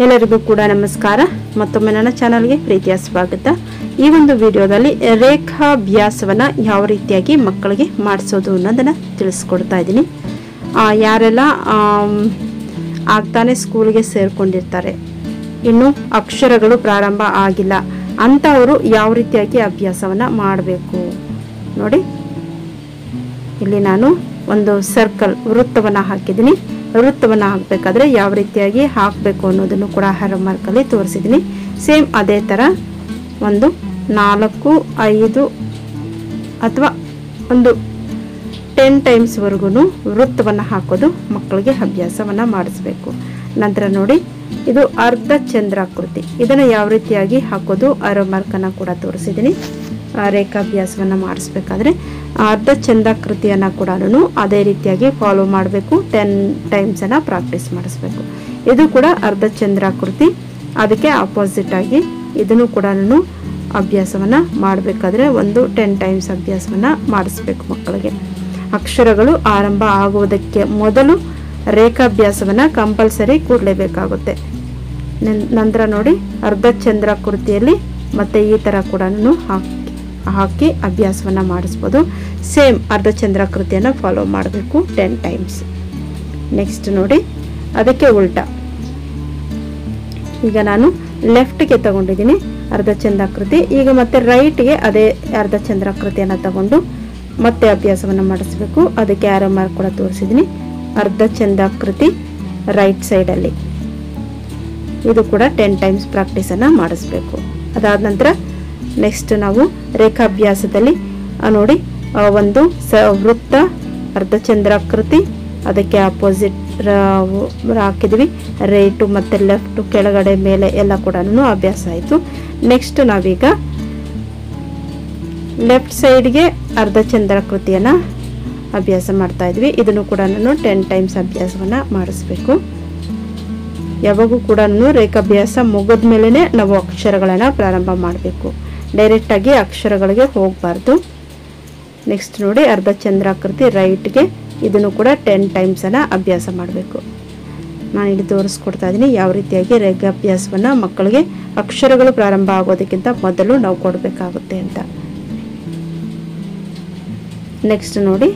ಎಲ್ಲರಿಗೂ ಕೂಡ ನಮಸ್ಕಾರ. ಮತ್ತೊಮ್ಮೆ ನನ್ನ ಚಾನಲ್ಗೆ ಪ್ರೀತಿಯ ಸ್ವಾಗತ. ಈ ಒಂದು ವಿಡಿಯೋದಲ್ಲಿ ರೇಖಾಭ್ಯಾಸವನ್ನು ಯಾವ ರೀತಿಯಾಗಿ ಮಕ್ಕಳಿಗೆ ಮಾಡಿಸೋದು ಅನ್ನೋದನ್ನು ತಿಳಿಸ್ಕೊಡ್ತಾ ಇದ್ದೀನಿ. ಯಾರೆಲ್ಲ ಆಗ್ತಾನೆ ಸ್ಕೂಲ್ಗೆ ಸೇರ್ಕೊಂಡಿರ್ತಾರೆ, ಇನ್ನು ಅಕ್ಷರಗಳು ಪ್ರಾರಂಭ ಆಗಿಲ್ಲ ಅಂಥವರು ಯಾವ ರೀತಿಯಾಗಿ ಅಭ್ಯಾಸವನ್ನು ಮಾಡಬೇಕು ನೋಡಿ. ಇಲ್ಲಿ ನಾನು ಒಂದು ಸರ್ಕಲ್ ವೃತ್ತವನ್ನು ಹಾಕಿದ್ದೀನಿ. ವೃತ್ತವನ್ನು ಹಾಕಬೇಕಾದ್ರೆ ಯಾವ ರೀತಿಯಾಗಿ ಹಾಕಬೇಕು ಅನ್ನೋದನ್ನು ಕೂಡ ಹೋಮ್ವರ್ಕಲ್ಲಿ ತೋರಿಸಿದ್ದೀನಿ. ಸೇಮ್ ಅದೇ ಥರ ಒಂದು 4, 5 ಅಥವಾ ಒಂದು 10 ಟೈಮ್ಸ್ವರೆಗೂ ವೃತ್ತವನ್ನು ಹಾಕೋದು ಮಕ್ಕಳಿಗೆ ಅಭ್ಯಾಸವನ್ನು ಮಾಡಿಸ್ಬೇಕು. ನಂತರ ನೋಡಿ, ಇದು ಅರ್ಧ ಚಂದ್ರಾಕೃತಿ. ಇದನ್ನು ಯಾವ ರೀತಿಯಾಗಿ ಹಾಕೋದು ಹೋಮ್ವರ್ಕನ್ನು ಕೂಡ ತೋರಿಸಿದ್ದೀನಿ. ರೇಖಾಭ್ಯಾಸವನ್ನು ಮಾಡಿಸ್ಬೇಕಾದ್ರೆ ಅರ್ಧ ಚಂದ್ರಾಕೃತಿಯನ್ನು ಕೂಡ ಅದೇ ರೀತಿಯಾಗಿ ಫಾಲೋ ಮಾಡಬೇಕು. 10 ಟೈಮ್ಸನ್ನು ಪ್ರಾಕ್ಟೀಸ್ ಮಾಡಿಸ್ಬೇಕು. ಇದು ಕೂಡ ಅರ್ಧ ಚಂದ್ರಾಕೃತಿ, ಅದಕ್ಕೆ ಆಪೋಸಿಟ್ ಆಗಿ ಇದನ್ನು ಕೂಡ ಅಭ್ಯಾಸವನ್ನು ಮಾಡಬೇಕಾದ್ರೆ ಒಂದು 10 ಟೈಮ್ಸ್ ಅಭ್ಯಾಸವನ್ನು ಮಾಡಿಸ್ಬೇಕು ಮಕ್ಕಳಿಗೆ. ಅಕ್ಷರಗಳು ಆರಂಭ ಆಗುವುದಕ್ಕೆ ಮೊದಲು ರೇಖಾಭ್ಯಾಸವನ್ನು ಕಂಪಲ್ಸರಿ ಕೂಡಲೇಬೇಕಾಗುತ್ತೆ. ನಂತರ ನೋಡಿ, ಅರ್ಧ ಚಂದ್ರಾಕೃತಿಯಲ್ಲಿ ಮತ್ತೆ ಈ ಥರ ಕೂಡ ಹಾಕಿ ಅಭ್ಯಾಸವನ್ನು ಮಾಡಿಸ್ಬೋದು. ಸೇಮ್ ಅರ್ಧ ಚಂದ್ರಾಕೃತಿಯನ್ನು ಫಾಲೋ ಮಾಡಬೇಕು 10 ಟೈಮ್ಸ್. ನೆಕ್ಸ್ಟ್ ನೋಡಿ, ಅದಕ್ಕೆ ಉಲ್ಟಾ. ಈಗ ನಾನು ಲೆಫ್ಟ್ಗೆ ತಗೊಂಡಿದ್ದೀನಿ ಅರ್ಧ ಚಂದ್ರಾಕೃತಿ. ಈಗ ಮತ್ತೆ ರೈಟ್ಗೆ ಅದೇ ಅರ್ಧ ಚಂದ್ರಾಕೃತಿಯನ್ನು ತಗೊಂಡು ಮತ್ತೆ ಅಭ್ಯಾಸವನ್ನು ಮಾಡಿಸ್ಬೇಕು. ಅದಕ್ಕೆ ಆರೋ ಮಾರ್ಕ್ ಕೂಡ ತೋರಿಸಿದ್ದೀನಿ. ಅರ್ಧ ಚಂದ್ರಾಕೃತಿ ರೈಟ್ ಸೈಡಲ್ಲಿ, ಇದು ಕೂಡ 10 ಟೈಮ್ಸ್ ಪ್ರಾಕ್ಟೀಸನ್ನು ಮಾಡಿಸ್ಬೇಕು. ಅದಾದ ನಂತರ ನೆಕ್ಸ್ಟ್ ನಾವು ರೇಖಾಭ್ಯಾಸದಲ್ಲಿ ನೋಡಿ, ಒಂದು ವೃತ್ತ, ಅರ್ಧ ಚಂದ್ರಾಕೃತಿ, ಅದಕ್ಕೆ ಆಪೋಸಿಟ್ ಹಾಕಿದ್ವಿ. ರೈಟು ಮತ್ತು ಲೆಫ್ಟು, ಕೆಳಗಡೆ ಮೇಲೆ ಎಲ್ಲ ಕೂಡ ಅಭ್ಯಾಸ ಆಯಿತು. ನೆಕ್ಸ್ಟ್ ನಾವೀಗ ಲೆಫ್ಟ್ ಸೈಡ್ಗೆ ಅರ್ಧ ಚಂದ್ರಾಕೃತಿಯನ್ನು ಅಭ್ಯಾಸ ಮಾಡ್ತಾ ಇದ್ವಿ. ಇದನ್ನು ಕೂಡ 10 ಟೈಮ್ಸ್ ಅಭ್ಯಾಸವನ್ನು ಮಾಡಿಸ್ಬೇಕು. ಯಾವಾಗೂ ಕೂಡ ರೇಖಾಭ್ಯಾಸ ಮುಗಿದ ಮೇಲೇ ನಾವು ಅಕ್ಷರಗಳನ್ನು ಪ್ರಾರಂಭ ಮಾಡಬೇಕು. ಡೈರೆಕ್ಟಾಗಿ ಅಕ್ಷರಗಳಿಗೆ ಹೋಗಬಾರ್ದು. ನೆಕ್ಸ್ಟ್ ನೋಡಿ, ಅರ್ಧ ಚಂದ್ರಾಕೃತಿ ರೈಟ್ಗೆ, ಇದನ್ನು ಕೂಡ 10 ಟೈಮ್ಸನ್ನು ಅಭ್ಯಾಸ ಮಾಡಬೇಕು. ನಾನು ಇಲ್ಲಿ ತೋರಿಸ್ಕೊಡ್ತಾ ಇದ್ದೀನಿ ಯಾವ ರೀತಿಯಾಗಿ ರೇಖಾಭ್ಯಾಸವನ್ನು ಮಕ್ಕಳಿಗೆ ಅಕ್ಷರಗಳು ಪ್ರಾರಂಭ ಆಗೋದಕ್ಕಿಂತ ಮೊದಲು ನಾವು ಕೊಡಬೇಕಾಗುತ್ತೆ ಅಂತ. ನೆಕ್ಸ್ಟ್ ನೋಡಿ,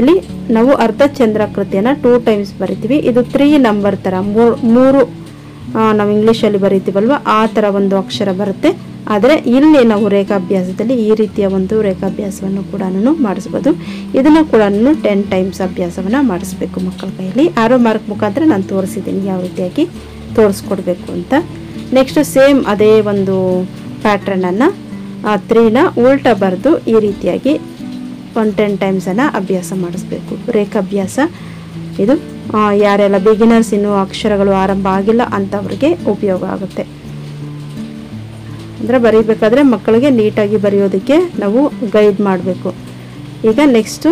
ಇಲ್ಲಿ ನಾವು ಅರ್ಧ ಚಂದ್ರಾಕೃತಿಯನ್ನು 2 ಟೈಮ್ಸ್ ಬರಿತೀವಿ. ಇದು 3 ನಂಬರ್ ಥರ, 3 ನಾವು ಇಂಗ್ಲೀಷಲ್ಲಿ ಬರಿತೀವಲ್ವ ಆ ಥರ ಒಂದು ಅಕ್ಷರ ಬರುತ್ತೆ. ಆದರೆ ಇಲ್ಲಿ ನಾವು ರೇಖಾಭ್ಯಾಸದಲ್ಲಿ ಈ ರೀತಿಯ ಒಂದು ರೇಖಾಭ್ಯಾಸವನ್ನು ಕೂಡ ಮಾಡಿಸ್ಬೋದು. ಇದನ್ನು ಕೂಡ 10 ಟೈಮ್ಸ್ ಅಭ್ಯಾಸವನ್ನು ಮಾಡಿಸ್ಬೇಕು ಮಕ್ಕಳ ಕೈಯಲ್ಲಿ. ಆರೋ ಮಾರ್ಕ್ ಮುಖಾಂತರ ನಾನು ತೋರಿಸಿದ್ದೀನಿ ಯಾವ ರೀತಿಯಾಗಿ ತೋರಿಸ್ಕೊಡ್ಬೇಕು ಅಂತ. ನೆಕ್ಸ್ಟ್ ಸೇಮ್ ಅದೇ ಒಂದು ಪ್ಯಾಟ್ರನನ್ನು 3ನ ಉಲ್ಟಾ ಬರೆದು ಈ ರೀತಿಯಾಗಿ 10 ಟೈಮ್ಸನ್ನು ಅಭ್ಯಾಸ ಮಾಡಿಸ್ಬೇಕು. ರೇಖಾಭ್ಯಾಸ ಇದು ಯಾರೆಲ್ಲ ಬಿಗಿನರ್ಸ್ ಇನ್ನೂ ಅಕ್ಷರಗಳು ಆರಂಭ ಆಗಿಲ್ಲ ಅಂಥವ್ರಿಗೆ ಉಪಯೋಗ ಆಗುತ್ತೆ. ಅಂದರೆ ಬರೀಬೇಕಾದ್ರೆ ಮಕ್ಕಳಿಗೆ ನೀಟಾಗಿ ಬರೆಯೋದಕ್ಕೆ ನಾವು ಗೈಡ್ ಮಾಡಬೇಕು. ಈಗ ನೆಕ್ಸ್ಟು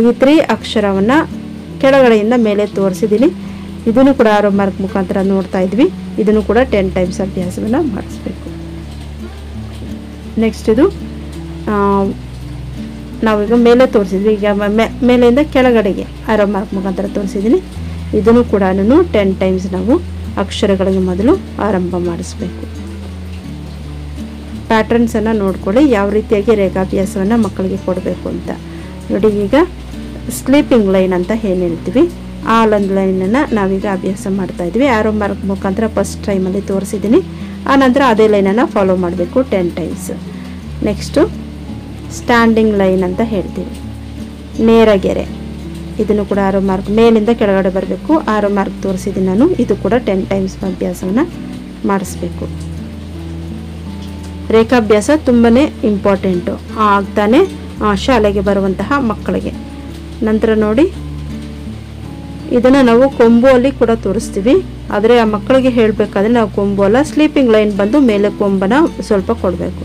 ಈ 3 ಅಕ್ಷರವನ್ನು ಕೆಳಗಡೆಯಿಂದ ಮೇಲೆ ತೋರಿಸಿದ್ದೀನಿ. ಇದನ್ನು ಕೂಡ ಆರೋ ಮಾರ್ಕ್ ಮುಖಾಂತರ ನೋಡ್ತಾ ಇದ್ವಿ. ಇದನ್ನು ಕೂಡ 10 ಟೈಮ್ಸ್ ಅಭ್ಯಾಸವನ್ನು ಮಾಡಿಸ್ಬೇಕು. ನೆಕ್ಸ್ಟ್ ಇದು ನಾವೀಗ ಮೇಲೆ ತೋರಿಸಿದ್ವಿ. ಈಗ ಮೇಲೆಯಿಂದ ಕೆಳಗಡೆಗೆ ಆರೋ ಮಾರ್ಕ್ ಮುಖಾಂತರ ತೋರಿಸಿದ್ದೀನಿ. ಇದನ್ನು ಕೂಡ 10 ಟೈಮ್ಸ್ ನಾವು ಅಕ್ಷರಗಳಿಗೆ ಮೊದಲು ಆರಂಭ ಮಾಡಿಸ್ಬೇಕು. ಪ್ಯಾಟರ್ನ್ಸನ್ನು ನೋಡ್ಕೊಳ್ಳಿ ಯಾವ ರೀತಿಯಾಗಿ ರೇಖಾಭ್ಯಾಸವನ್ನು ಮಕ್ಕಳಿಗೆ ಕೊಡಬೇಕು ಅಂತ. ನೋಡಿ, ಈಗ ಸ್ಲೀಪಿಂಗ್ ಲೈನ್ ಅಂತ ಏನು ಹೇಳ್ತೀವಿ ಆ ಲೈನನ್ನು ನಾವೀಗ ಅಭ್ಯಾಸ ಮಾಡ್ತಾ ಇದ್ವಿ. ಆರೋ ಮಾರ್ಕ್ ಮುಖಾಂತರ ಫಸ್ಟ್ ಟೈಮಲ್ಲಿ ತೋರಿಸಿದ್ದೀನಿ. ಆನಂತರ ಅದೇ ಲೈನನ್ನು ಫಾಲೋ ಮಾಡಬೇಕು 10 ಟೈಮ್ಸ್. ನೆಕ್ಸ್ಟು ಸ್ಟ್ಯಾಂಡಿಂಗ್ ಲೈನ್ ಅಂತ ಹೇಳ್ತೀವಿ, ನೇರಗೆರೆ. ಇದನ್ನು ಕೂಡ ಆರೋ ಮಾರ್ಕ್ ಮೇಲಿಂದ ಕೆಳಗಡೆ ಬರಬೇಕು. ಆರೋ ಮಾರ್ಕ್ ತೋರಿಸಿದ್ದೀನಿ ನಾನು. ಇದು ಕೂಡ 10 ಟೈಮ್ಸ್ ಅಭ್ಯಾಸವನ್ನು ಮಾಡಿಸ್ಬೇಕು. ರೇಖಾಭ್ಯಾಸ ತುಂಬಾ ಇಂಪಾರ್ಟೆಂಟು ಆಗ್ತಾನೆ ಶಾಲೆಗೆ ಬರುವಂತಹ ಮಕ್ಕಳಿಗೆ. ನಂತರ ನೋಡಿ, ಇದನ್ನು ನಾವು ಕೊಂಬು ಅಲ್ಲಿ ಕೂಡ ತೋರಿಸ್ತೀವಿ. ಆದರೆ ಆ ಮಕ್ಕಳಿಗೆ ಹೇಳಬೇಕಾದ್ರೆ ನಾವು ಕೊಂಬು ಅಲ್ಲ, ಸ್ಲೀಪಿಂಗ್ ಲೈನ್ ಬಂದು ಮೇಲೆ ಕೊಂಬನ ಸ್ವಲ್ಪ ಕೊಡಬೇಕು.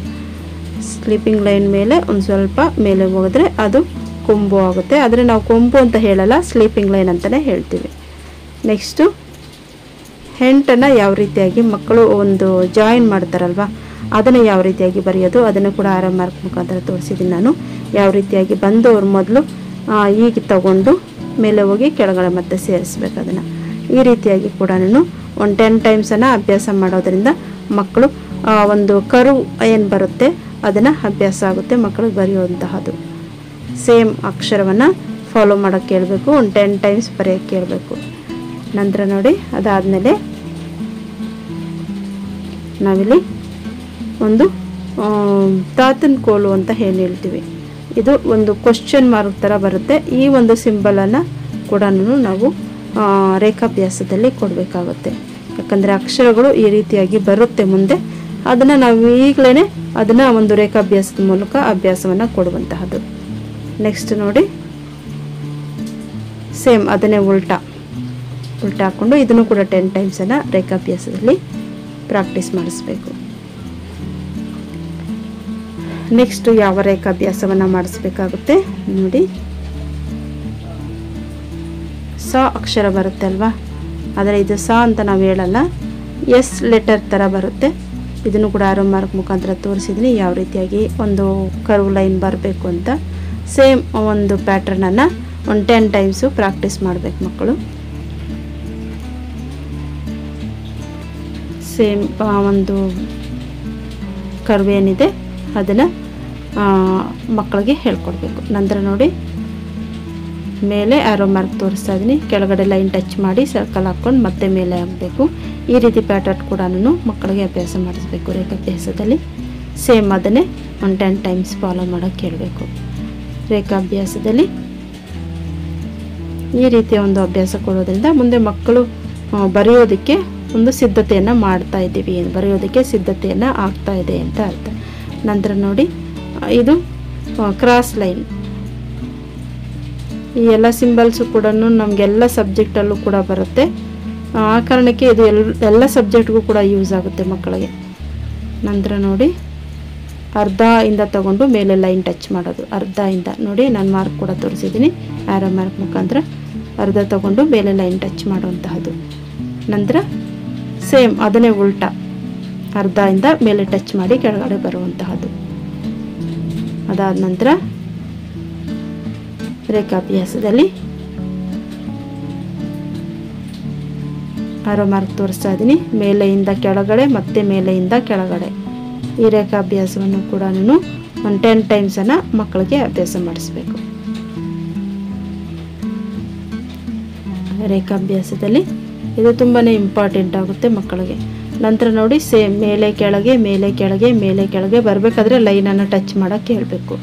ಸ್ಲೀಪಿಂಗ್ ಲೈನ್ ಮೇಲೆ ಒಂದು ಸ್ವಲ್ಪ ಮೇಲೆ ಹೋಗಿದ್ರೆ ಅದು ಕೊಂಬು ಆಗುತ್ತೆ. ಆದರೆ ನಾವು ಕೊಂಬು ಅಂತ ಹೇಳಲ್ಲ, ಸ್ಲೀಪಿಂಗ್ ಲೈನ್ ಅಂತಲೇ ಹೇಳ್ತೀವಿ. ನೆಕ್ಸ್ಟು ಹೆಂಟನ್ನು ಯಾವ ರೀತಿಯಾಗಿ ಮಕ್ಕಳು ಒಂದು ಜಾಯಿನ್ ಮಾಡ್ತಾರಲ್ವ, ಅದನ್ನು ಯಾವ ರೀತಿಯಾಗಿ ಬರೆಯೋದು ಅದನ್ನು ಕೂಡ ಆರೋ ಮಾರ್ಕ್ ಮುಖಾಂತರ ತೋರಿಸಿದ್ದೀನಿ ನಾನು. ಯಾವ ರೀತಿಯಾಗಿ ಬಂದು ಅವ್ರು ಮೊದಲು ಈಗ ತಗೊಂಡು ಮೇಲೆ ಹೋಗಿ ಕೆಳಗಡೆ ಮತ್ತೆ ಸೇರಿಸ್ಬೇಕು. ಅದನ್ನು ಈ ರೀತಿಯಾಗಿ ಕೂಡ ಒಂದು 10 ಟೈಮ್ಸನ್ನು ಅಭ್ಯಾಸ ಮಾಡೋದ್ರಿಂದ ಮಕ್ಕಳು ಒಂದು ಕರು ಏನು ಬರುತ್ತೆ ಅದನ್ನು ಅಭ್ಯಾಸ ಆಗುತ್ತೆ ಮಕ್ಕಳಿಗೆ ಬರೆಯುವಂತಹದ್ದು. ಸೇಮ್ ಅಕ್ಷರವನ್ನು ಫಾಲೋ ಮಾಡೋಕ್ಕೆ ಹೇಳ್ಬೇಕು, ಒಂದು 10 ಟೈಮ್ಸ್ ಬರೆಯೋಕ್ಕೆ ಹೇಳ್ಬೇಕು. ನಂತರ ನೋಡಿ ಅದಾದಮೇಲೆ ನಾವಿಲ್ಲಿ ಒಂದು ತಾತನ ಕೋಲು ಅಂತ ಏನು ಹೇಳ್ತೀವಿ, ಇದು ಒಂದು ಕ್ವಶನ್ ಮಾರ್ಕ್ ಥರ ಬರುತ್ತೆ. ಈ ಒಂದು ಸಿಂಬಲನ್ನು ಕೂಡ ನಾವು ರೇಖಾಭ್ಯಾಸದಲ್ಲಿ ಕೊಡಬೇಕಾಗುತ್ತೆ. ಯಾಕಂದರೆ ಅಕ್ಷರಗಳು ಈ ರೀತಿಯಾಗಿ ಬರುತ್ತೆ ಮುಂದೆ, ಅದನ್ನು ನಾವು ಈಗಲೇ ಅದನ್ನು ಒಂದು ರೇಖಾಭ್ಯಾಸದ ಮೂಲಕ ಅಭ್ಯಾಸವನ್ನು ಕೊಡುವಂತಹದ್ದು. ನೆಕ್ಸ್ಟ್ ನೋಡಿ ಸೇಮ್ ಅದನ್ನೇ ಉಲ್ಟಾ ಹಾಕ್ಕೊಂಡು ಇದನ್ನು ಕೂಡ 10 ಟೈಮ್ಸನ್ನು ರೇಖಾಭ್ಯಾಸದಲ್ಲಿ ಪ್ರಾಕ್ಟೀಸ್ ಮಾಡಿಸ್ಬೇಕು. ನೆಕ್ಸ್ಟ್ ಯಾವ ರೇಖಾಭ್ಯಾಸವನ್ನು ಮಾಡಿಸ್ಬೇಕಾಗುತ್ತೆ ನೋಡಿ, ಸ ಅಕ್ಷರ ಬರುತ್ತೆ ಅಲ್ವಾ, ಆದರೆ ಇದು ಸ ಅಂತ ನಾವು ಹೇಳಲ್ಲ, ಎಸ್ ಲೆಟರ್ ಥರ ಬರುತ್ತೆ. ಇದನ್ನು ಕೂಡ ಆರೋ ಮಾರ್ಕ್ ಮುಖಾಂತರ ತೋರಿಸಿದ್ದೀನಿ ಯಾವ ರೀತಿಯಾಗಿ ಒಂದು ಕರ್ವ್ ಲೈನ್ ಬರಬೇಕು ಅಂತ. ಸೇಮ್ ಒಂದು ಪ್ಯಾಟ್ರನನ್ನು ಒಂದು 10 ಟೈಮ್ಸು ಪ್ರಾಕ್ಟೀಸ್ ಮಾಡಬೇಕು ಮಕ್ಕಳು. ಸೇಮ್ ಒಂದು ಕರ್ವ್ ಏನಿದೆ ಅದನ್ನು ಮಕ್ಕಳಿಗೆ ಹೇಳ್ಕೊಡ್ಬೇಕು. ನಂತರ ನೋಡಿ ಮೇಲೆ ಆರೋ ಮಾರ್ಕ್ ತೋರಿಸ್ತಾ ಇದ್ದೀನಿ, ಕೆಳಗಡೆ ಲೈನ್ ಟಚ್ ಮಾಡಿ ಸರ್ಕಲ್ ಹಾಕ್ಕೊಂಡು ಮತ್ತೆ ಮೇಲೆ ಹಾಕಬೇಕು. ಈ ರೀತಿ ಪ್ಯಾಟರ್ನ್ ಕೂಡ ಮಕ್ಕಳಿಗೆ ಅಭ್ಯಾಸ ಮಾಡಿಸ್ಬೇಕು ರೇಖಾಭ್ಯಾಸದಲ್ಲಿ. ಸೇಮ್ ಅದನ್ನೇ ಒಂದು 10 ಟೈಮ್ಸ್ ಫಾಲೋ ಮಾಡೋಕ್ಕೆ ಹೇಳಬೇಕು. ರೇಖಾಭ್ಯಾಸದಲ್ಲಿ ಈ ರೀತಿಯ ಒಂದು ಅಭ್ಯಾಸ ಕೊಡೋದ್ರಿಂದ ಮುಂದೆ ಮಕ್ಕಳು ಬರೆಯೋದಕ್ಕೆ ಒಂದು ಸಿದ್ಧತೆಯನ್ನು ಮಾಡ್ತಾ ಇದ್ದೀವಿ, ಬರೆಯೋದಕ್ಕೆ ಸಿದ್ಧತೆಯನ್ನು ಆಗ್ತಾ ಇದೆ ಅಂತ ಅರ್ಥ. ನಂತರ ನೋಡಿ ಇದು ಕ್ರಾಸ್ ಲೈನ್. ಈ ಎಲ್ಲ ಸಿಂಬಲ್ಸು ಕೂಡ ನಮಗೆಲ್ಲ ಸಬ್ಜೆಕ್ಟಲ್ಲೂ ಕೂಡ ಬರುತ್ತೆ. ಆ ಕಾರಣಕ್ಕೆ ಇದು ಎಲ್ಲ ಸಬ್ಜೆಕ್ಟ್ಗೂ ಕೂಡ ಯೂಸ್ ಆಗುತ್ತೆ ಮಕ್ಕಳಿಗೆ. ನಂತರ ನೋಡಿ ಅರ್ಧ ಇಂದ ತಗೊಂಡು ಮೇಲೆ ಲೈನ್ ಟಚ್ ಮಾಡೋದು, ಅರ್ಧ ಇಂದ ನೋಡಿ ನಾನು ಮಾರ್ಕ್ ಕೂಡ ತೋರಿಸಿದ್ದೀನಿ, ಆರೋ ಮಾರ್ಕ್ ಮುಖಾಂತರ ಅರ್ಧ ತಗೊಂಡು ಮೇಲೆ ಲೈನ್ ಟಚ್ ಮಾಡುವಂತಹದ್ದು. ನಂತರ ಸೇಮ್ ಅದನ್ನೇ ಉಲ್ಟಾ ಅರ್ಧ ಇಂದ ಮೇಲೆ ಟಚ್ ಮಾಡಿ ಕೆಳಗಡೆ ಬರುವಂತಹದ್ದು. ಅದಾದ ನಂತರ ರೇಖಾಭ್ಯಾಸದಲ್ಲಿ ಆರೋ ಮಾರ್ಕ್ ತೋರಿಸ್ತಾ ಇದ್ದೀನಿ, ಮೇಲೆಯಿಂದ ಕೆಳಗಡೆ ಮತ್ತೆ ಮೇಲೆಯಿಂದ ಕೆಳಗಡೆ. ಈ ರೇಖಾಭ್ಯಾಸವನ್ನು ಕೂಡ ಒಂದು 10 ಟೈಮ್ಸನ್ನು ಮಕ್ಕಳಿಗೆ ಅಭ್ಯಾಸ ಮಾಡಿಸ್ಬೇಕು. ರೇಖಾಭ್ಯಾಸದಲ್ಲಿ ಇದು ತುಂಬಾ ಇಂಪಾರ್ಟೆಂಟ್ ಆಗುತ್ತೆ ಮಕ್ಕಳಿಗೆ. ನಂತರ ನೋಡಿ ಸೇಮ್ ಮೇಲೆ ಕೆಳಗೆ ಮೇಲೆ ಕೆಳಗೆ ಮೇಲೆ ಕೆಳಗೆ ಬರಬೇಕಾದ್ರೆ ಲೈನನ್ನು ಟಚ್ ಮಾಡೋಕ್ಕೆ ಹೇಳಬೇಕು.